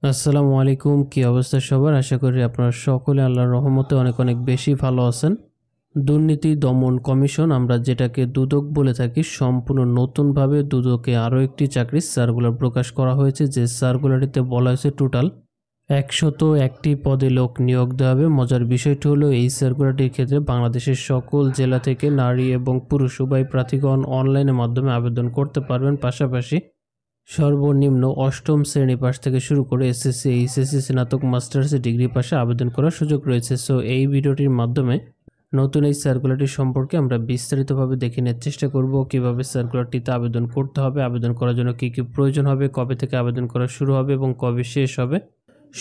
আসসালামু আলাইকুম, কি অবস্থা সবার? আশা করি আপনারা সকলে আল্লাহর রহমতে অনেক অনেক বেশি ভালো আছেন। দুর্নীতি দমন কমিশন, আমরা যেটাকে দুদক বলে থাকি, সম্পূর্ণ নতুনভাবে দুদকে আরও একটি চাকরির সার্কুলার প্রকাশ করা হয়েছে। যে সার্কুলারটিতে বলা হয়েছে টোটাল 101টি পদে লোক নিয়োগ দেওয়া হবে। মজার বিষয়টি হলো এই সার্কুলারটির ক্ষেত্রে বাংলাদেশের সকল জেলা থেকে নারী এবং পুরুষ উভয় প্রার্থীগণ অনলাইনের মাধ্যমে আবেদন করতে পারবেন। পাশাপাশি সর্বনিম্ন অষ্টম শ্রেণী পাস থেকে শুরু করে এসএসসি, এইচএসসি, স্নাতক, মাস্টার্স ডিগ্রি পাশে আবেদন করার সুযোগ রয়েছে। সো এই ভিডিওটির মাধ্যমে নতুন এই সার্কুলারটি সম্পর্কে আমরা বিস্তারিতভাবে দেখে নেওয়ার চেষ্টা করব। কিভাবে সার্কুলারটিতে আবেদন করতে হবে, আবেদন করার জন্য কী কী প্রয়োজন হবে, কবে থেকে আবেদন করা শুরু হবে এবং কবে শেষ হবে,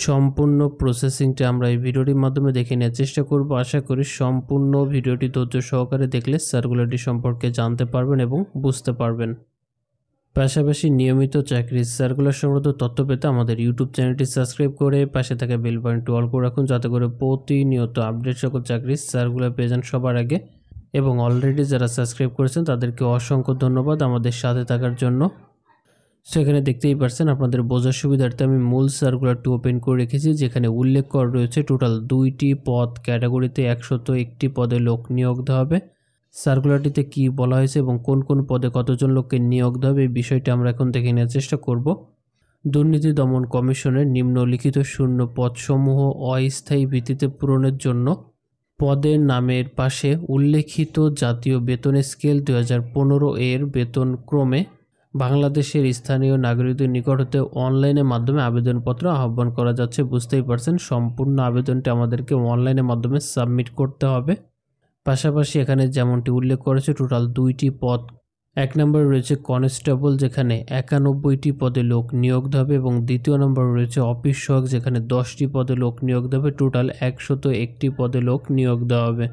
সম্পূর্ণ প্রসেসিংটা আমরা এই ভিডিওটির মাধ্যমে দেখে নেওয়ার চেষ্টা করব। আশা করি সম্পূর্ণ ভিডিওটি ধৈর্য সহকারে দেখলে সার্কুলারটি সম্পর্কে জানতে পারবেন এবং বুঝতে পারবেন। পাশাপাশি নিয়মিত চাকরির সার্কুলার সংক্রান্ত তথ্য পেতে আমাদের ইউটিউব চ্যানেলটি সাবস্ক্রাইব করে পাশে থাকা বেল বাটনটি অল করে রাখুন, যাতে করে প্রতিনিয়ত আপডেট সকল চাকরির সার্কুলার পেয়ে যান সবার আগে। এবং অলরেডি যারা সাবস্ক্রাইব করেছেন তাদেরকে অসংখ্য ধন্যবাদ আমাদের সাথে থাকার জন্য। সেখানে দেখতেই পাচ্ছেন, আপনাদের বোঝার সুবিধার্থে আমি মূল সার্কুলারটি ওপেন করে রেখেছি, যেখানে উল্লেখ করা রয়েছে টোটাল 2টি পদ ক্যাটাগরিতে 101টি পদে লোক নিয়োগ দেওয়া হবে। সার্কুলারটিতে কি বলা হয়েছে এবং কোন কোন পদে কতজন লোককে নিয়োগ দেওয়া হবে এই বিষয়টি আমরা এখন দেখে নেওয়ার চেষ্টা করব। দুর্নীতি দমন কমিশনের নিম্নলিখিত শূন্য পদসমূহ অস্থায়ী ভিত্তিতে পূরণের জন্য পদের নামের পাশে উল্লেখিত জাতীয় বেতন স্কেল 2015 এর বেতন ক্রমে বাংলাদেশের স্থানীয় নাগরিকদের নিকট হতে অনলাইনের মাধ্যমে আবেদনপত্র আহ্বান করা যাচ্ছে। বুঝতেই পারছেন, সম্পূর্ণ আবেদনটি আমাদেরকে অনলাইনের মাধ্যমে সাবমিট করতে হবে। পাশাপাশি এখানে যেমনটি উল্লেখ করেছে টোটাল 2টি পদ। 1 নম্বরে রয়েছে কনস্টেবল, যেখানে 91টি পদে লোক নিয়োগ দেবে, এবং 2য় নম্বরে রয়েছে অফিস সহায়ক, যেখানে 10টি পদে লোক নিয়োগ দেবে। টোটাল 101টি পদে লোক নিয়োগ দেওয়া হবে।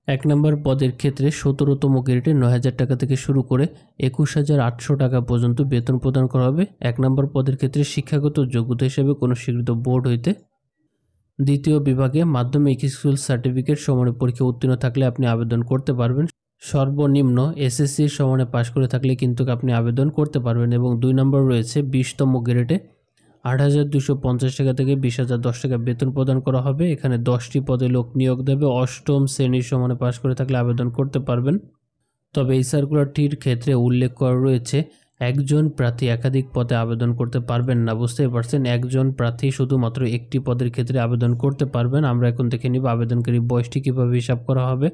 1 নম্বর পদের ক্ষেত্রে 17তম গ্রেডে 9,000 টাকা থেকে শুরু করে 21,800 টাকা পর্যন্ত বেতন প্রদান করা হবে। 1 নম্বর পদের ক্ষেত্রে শিক্ষাগত যোগ্যতা হিসেবে কোনো স্বীকৃত বোর্ড হইতে দ্বিতীয় বিভাগে মাধ্যমিক স্কুল সার্টিফিকেট সমানের পরীক্ষা উত্তীর্ণ থাকলে আপনি আবেদন করতে পারবেন। সর্বনিম্ন এসএসসি সমানে পাশ করে থাকলে কিন্তু আপনি আবেদন করতে পারবেন। এবং 2 নম্বর রয়েছে 20তম গ্রেডে 8,250 টাকা থেকে 20,010 টাকা বেতন প্রদান করা হবে। এখানে 10টি পদে লোক নিয়োগ দেবে। অষ্টম শ্রেণীর সমানে পাশ করে থাকলে আবেদন করতে পারবেন। তবে এই সার্কুলারটির ক্ষেত্রে উল্লেখ করা রয়েছে একজন প্রার্থী একাধিক পদে আবেদন করতে পারবেন না। বুঝতেই পারছেন, একজন প্রার্থী শুধুমাত্র একটি পদের ক্ষেত্রে আবেদন করতে পারবেন। আমরা এখন দেখে নিব আবেদনকারী বয়সটি কীভাবে হিসাব করা হবে।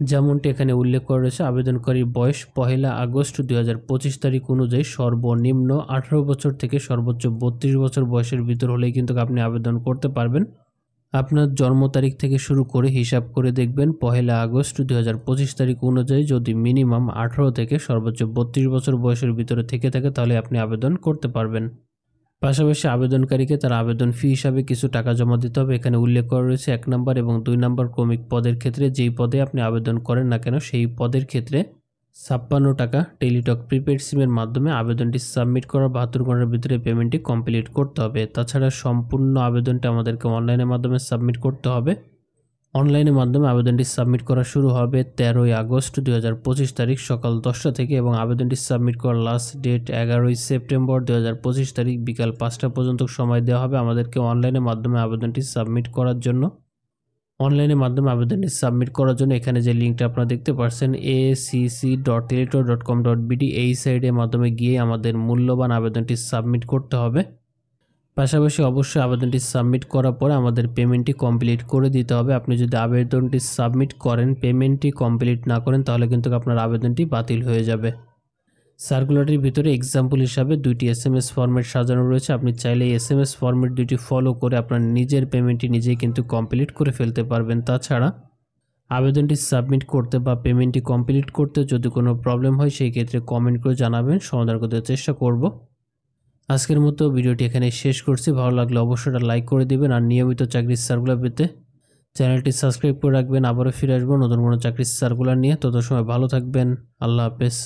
যেমনটি এখানে উল্লেখ করা রয়েছে, আবেদনকারীর বয়স 1 আগস্ট 2025 তারিখ অনুযায়ী সর্বনিম্ন 18 বছর থেকে সর্বোচ্চ 32 বছর বয়সের ভিতর হলেই কিন্তু আপনি আবেদন করতে পারবেন। আপনার জন্ম তারিখ থেকে শুরু করে হিসাব করে দেখবেন 1 আগস্ট 2025 তারিখ অনুযায়ী যদি মিনিমাম 18 থেকে সর্বোচ্চ 32 বছর বয়সের ভিতরে থেকে থাকে তাহলে আপনি আবেদন করতে পারবেন। পাশাপাশি আবেদনকারীকে তার আবেদন ফি হিসাবে কিছু টাকা জমা দিতে হবে। এখানে উল্লেখ করা রয়েছে 1 নম্বর এবং 2 নম্বর ক্রমিক পদের ক্ষেত্রে যেই পদে আপনি আবেদন করেন না কেন সেই পদের ক্ষেত্রে 56 টাকা টেলিটক প্রিপেড সিমের মাধ্যমে আবেদনটি সাবমিট করার 72 ঘন্টার ভিতরে পেমেন্টটি কমপ্লিট করতে হবে। তাছাড়া সম্পূর্ণ আবেদনটা আমাদেরকে অনলাইনের মাধ্যমে সাবমিট করতে হবে। অনলাইনের মাধ্যমে আবেদনটি সাবমিট করা শুরু হবে 13 আগস্ট 2025 তারিখ সকাল 10টা থেকে, এবং আবেদনটি সাবমিট করার লাস্ট ডেট 11 সেপ্টেম্বর 2025 তারিখ বিকাল 5টা পর্যন্ত সময় দেওয়া হবে আমাদেরকে অনলাইনের মাধ্যমে আবেদনটি সাবমিট করার জন্য। অনলাইনের মাধ্যমে আবেদনটি সাবমিট করার জন্য এখানে যে লিঙ্কটা আপনারা দেখতে পাচ্ছেন acc.electro.com.bd, এই সাইডের মাধ্যমে গিয়ে আমাদের মূল্যবান আবেদনটি সাবমিট করতে হবে। পাশাপাশি অবশ্যই আবেদনটি সাবমিট করার পরে আমাদের পেমেন্টটি কমপ্লিট করে দিতে হবে। আপনি যদি আবেদনটি সাবমিট করেন পেমেন্টটি কমপ্লিট না করেন তাহলে কিন্তু আপনার আবেদনটি বাতিল হয়ে যাবে। সার্কুলারটির ভিতরে এক্সাম্পল হিসাবে 2টি SMS ফরম্যাট সাজানো রয়েছে। আপনি চাইলে এই SMS ফরম্যাট 2টি ফলো করে আপনার নিজের পেমেন্টটি নিজেই কিন্তু কমপ্লিট করে ফেলতে পারবেন। তাছাড়া আবেদনটি সাবমিট করতে বা পেমেন্টটি কমপ্লিট করতে যদি কোনো প্রবলেম হয় সেই ক্ষেত্রে কমেন্ট করে জানাবেন, সমাধান করতে চেষ্টা করব। আজকের মতো ভিডিওটি এখানে শেষ করছি। ভালো লাগলে অবশ্যই লাইক করে দিবেন, আর নিয়মিত চাকরির সার্কুলার পেতে চ্যানেলটি সাবস্ক্রাইব করে রাখবেন। আবারও ফিরে আসবো নতুন কোনো চাকরির সার্কুলার নিয়ে। তত সময় ভালো থাকবেন। আল্লাহ হাফেজ।